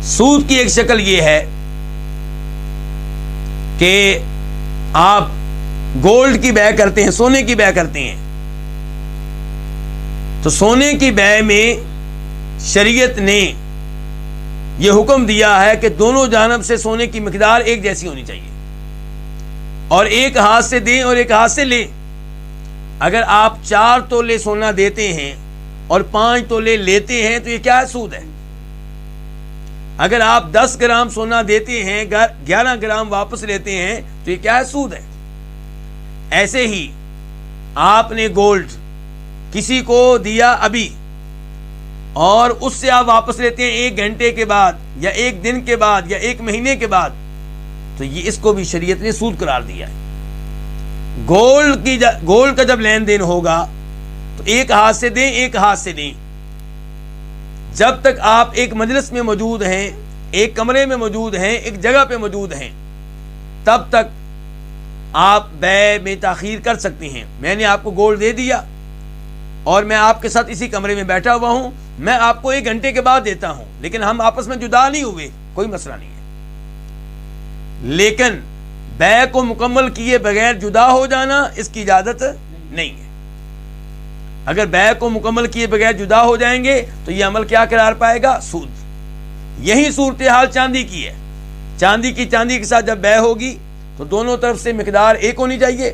سود کی ایک شکل یہ ہے کہ آپ گولڈ کی بیع کرتے ہیں، سونے کی بیع کرتے ہیں، تو سونے کی بیع میں شریعت نے یہ حکم دیا ہے کہ دونوں جانب سے سونے کی مقدار ایک جیسی ہونی چاہیے، اور ایک ہاتھ سے دیں اور ایک ہاتھ سے لیں۔ اگر آپ 4 تولے سونا دیتے ہیں اور 5 تولے لیتے ہیں تو یہ کیا ہے؟ سود ہے۔ اگر آپ 10 گرام سونا دیتے ہیں، 11 گرام واپس لیتے ہیں تو یہ کیا ہے؟ سود ہے۔ ایسے ہی آپ نے گولڈ کسی کو دیا ابھی اور اس سے آپ واپس لیتے ہیں 1 گھنٹے کے بعد یا 1 دن کے بعد یا 1 مہینے کے بعد، تو یہ اس کو بھی شریعت نے سود قرار دیا ہے۔ گولڈ کا جب لین دین ہوگا تو ایک ہاتھ سے دیں، ایک ہاتھ سے دیں۔ جب تک آپ ایک مجلس میں موجود ہیں، ایک کمرے میں موجود ہیں، ایک جگہ پہ موجود ہیں، تب تک آپ بیع میں تاخیر کر سکتے ہیں۔ میں نے آپ کو گولڈ دے دیا اور میں آپ کے ساتھ اسی کمرے میں بیٹھا ہوا ہوں، میں آپ کو 1 گھنٹے کے بعد دیتا ہوں، لیکن ہم آپس میں جدا نہیں ہوئے، کوئی مسئلہ نہیں ہے۔ لیکن بیع کو مکمل کیے بغیر جدا ہو جانا، اس کی اجازت نہیں ہے۔ اگر بیع کو مکمل کیے بغیر جدا ہو جائیں گے تو یہ عمل کیا قرار پائے گا؟ سود۔ یہی صورتحال چاندی کی ہے۔ چاندی کے ساتھ جب بیع ہوگی تو دونوں طرف سے مقدار ایک ہونی چاہیے،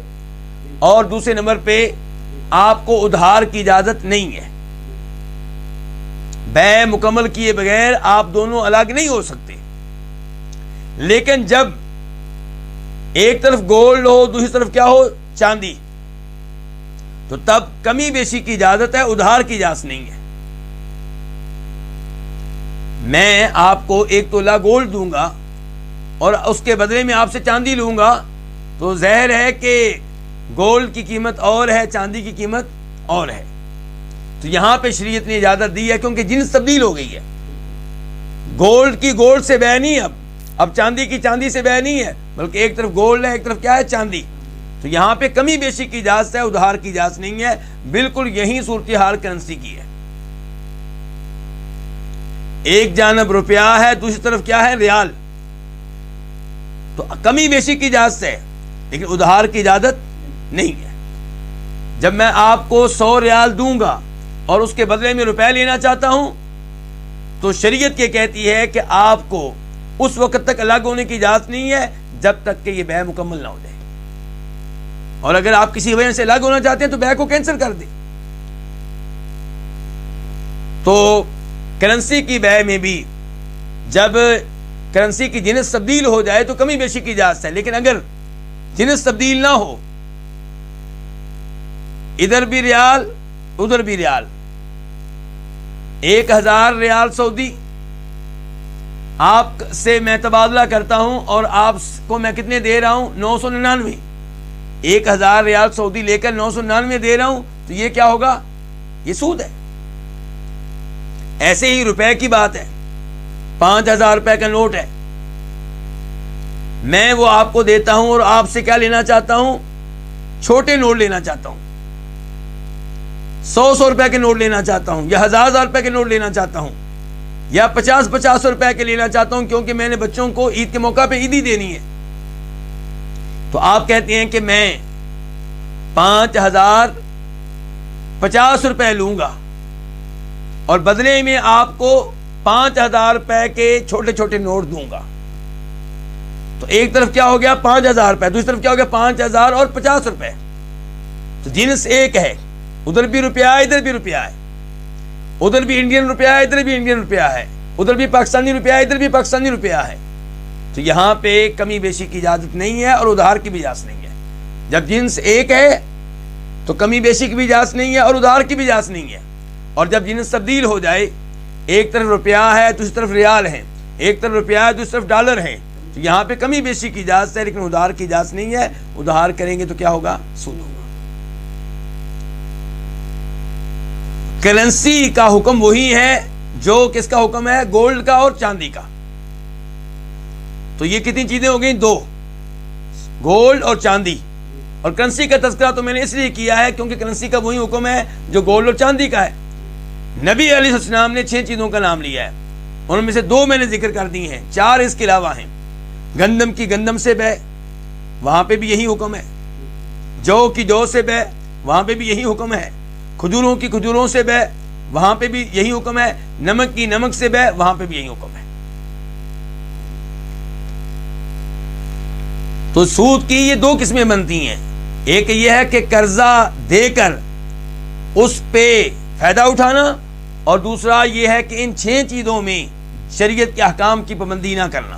اور دوسرے نمبر پہ آپ کو ادھار کی اجازت نہیں ہے۔ بیع مکمل کیے بغیر آپ دونوں الگ نہیں ہو سکتے۔ لیکن جب ایک طرف گولڈ ہو، دوسری طرف کیا ہو؟ چاندی، تو تب کمی بیشی کی اجازت ہے، ادھار کی اجازت نہیں ہے۔ میں آپ کو 1 تولہ گولڈ دوں گا اور اس کے بدلے میں آپ سے چاندی لوں گا، تو ظاہر ہے کہ گولڈ کی قیمت اور ہے، چاندی کی قیمت اور ہے۔ تو یہاں پہ شریعت نے اجازت دی ہے، کیونکہ جنس تبدیل ہو گئی ہے۔ گولڈ کی گولڈ سے بیع نہیں، اب چاندی کی چاندی سے بیع نہیں ہے، بلکہ ایک طرف گولڈ ہے، ایک طرف کیا ہے؟ چاندی۔ تو یہاں پہ کمی بیشی کی اجازت ہے، ادھار کی اجازت نہیں ہے۔ بالکل یہی صورتحال کرنسی کی ہے۔ ایک جانب روپیہ ہے، دوسری طرف کیا ہے؟ ریال۔ تو کمی بیشی کی اجازت ہے، لیکن ادھار کی اجازت نہیں ہے۔ جب میں آپ کو 100 ریال دوں گا اور اس کے بدلے میں روپے لینا چاہتا ہوں، تو شریعت یہ کہتی ہے کہ آپ کو اس وقت تک الگ ہونے کی اجازت نہیں ہے جب تک کہ یہ بیع مکمل نہ ہو جائے، اور اگر آپ کسی وجہ سے الگ ہونا چاہتے ہیں تو بیع کو کینسل کر دیں۔ تو کرنسی کی بیع میں بھی جب کرنسی کی جنس تبدیل ہو جائے تو کمی بیشی کی اجازت ہے، لیکن اگر جنس تبدیل نہ ہو، ادھر بھی ریال ادھر بھی ریال، 1000 ریال سعودی آپ سے میں تبادلہ کرتا ہوں اور آپ کو میں کتنے دے رہا ہوں؟ 999۔ 1000 ریال سعودی لے کر 999 دے رہا ہوں، تو یہ کیا ہوگا؟ یہ سود ہے۔ ایسے ہی روپے کی بات ہے، 5000 روپے کا نوٹ ہے، میں وہ آپ کو دیتا ہوں اور آپ سے کیا لینا چاہتا ہوں؟ چھوٹے نوٹ لینا چاہتا ہوں، 100 روپے کے نوٹ لینا چاہتا ہوں، یا 1000 روپے کے نوٹ لینا چاہتا ہوں، یا 50 روپے کے لینا چاہتا ہوں، کیونکہ میں نے بچوں کو عید کے موقع پہ عیدی دینی ہے۔ تو آپ کہتے ہیں کہ میں 5050 روپے لوں گا اور بدلے میں آپ کو 5000 روپے کے چھوٹے چھوٹے نوٹ دوں گا۔ تو ایک طرف کیا ہو گیا؟ 5000 روپے، دوسری طرف کیا ہو گیا؟ 5000 اور 50 روپے۔ تو جنس ایک ہے، ادھر بھی روپیہ ہے، ادھر بھی روپیہ ہے، ادھر بھی انڈین روپیہ ہے، ادھر بھی انڈین روپیہ ہے، ادھر بھی پاکستانی روپیہ ہے، ادھر بھی پاکستانی روپیہ ہے۔ تو یہاں پہ کمی بیشی کی اجازت نہیں ہے اور ادھار کی بھی اجازت نہیں ہے۔ جب جنس ایک ہے تو کمی بیشی کی بھی اجازت نہیں ہے اور ادھار کی بھی اجازت نہیں ہے، اور جب جنس تبدیل ہو جائے، ایک طرف روپیہ ہے دوسری طرف ریال ہے، ایک طرف روپیہ ہے دوسری طرف ڈالر ہے، تو یہاں پہ کمی بیشی کی اجازت ہے، لیکن ادھار کی اجازت نہیں ہے۔ ادھار کریں گے تو کیا ہوگا؟ سود ہوگا۔ کرنسی کا حکم وہی ہے جو کس کا حکم ہے؟ گولڈ کا اور چاندی کا۔ تو یہ کتنی چیزیں ہو گئیں؟ 2، گولڈ اور چاندی۔ اور کرنسی کا تذکرہ تو میں نے اس لیے کیا ہے کیونکہ کرنسی کا وہی حکم ہے جو گولڈ اور چاندی کا ہے۔ نبی علیہ السلام نے 6 چیزوں کا نام لیا ہے۔ ان میں سے 2 میں نے ذکر کر دی ہیں، 4 اس کے علاوہ ہیں۔ گندم کی گندم سے بے، وہاں پہ بھی یہی حکم ہے۔ جو کی جو سے بے، وہاں پہ بھی یہی حکم ہے۔ کھجوروں کی کھجوروں سے بے، وہاں پہ بھی یہی حکم ہے۔ نمک کی نمک سے بے، وہاں پہ بھی یہی حکم ہے۔ تو سود کی یہ 2 قسمیں بنتی ہیں، ایک یہ ہے کہ قرضہ دے کر اس پہ فائدہ اٹھانا، اور دوسرا یہ ہے کہ ان 6 چیزوں میں شریعت کے احکام کی پابندی نہ کرنا۔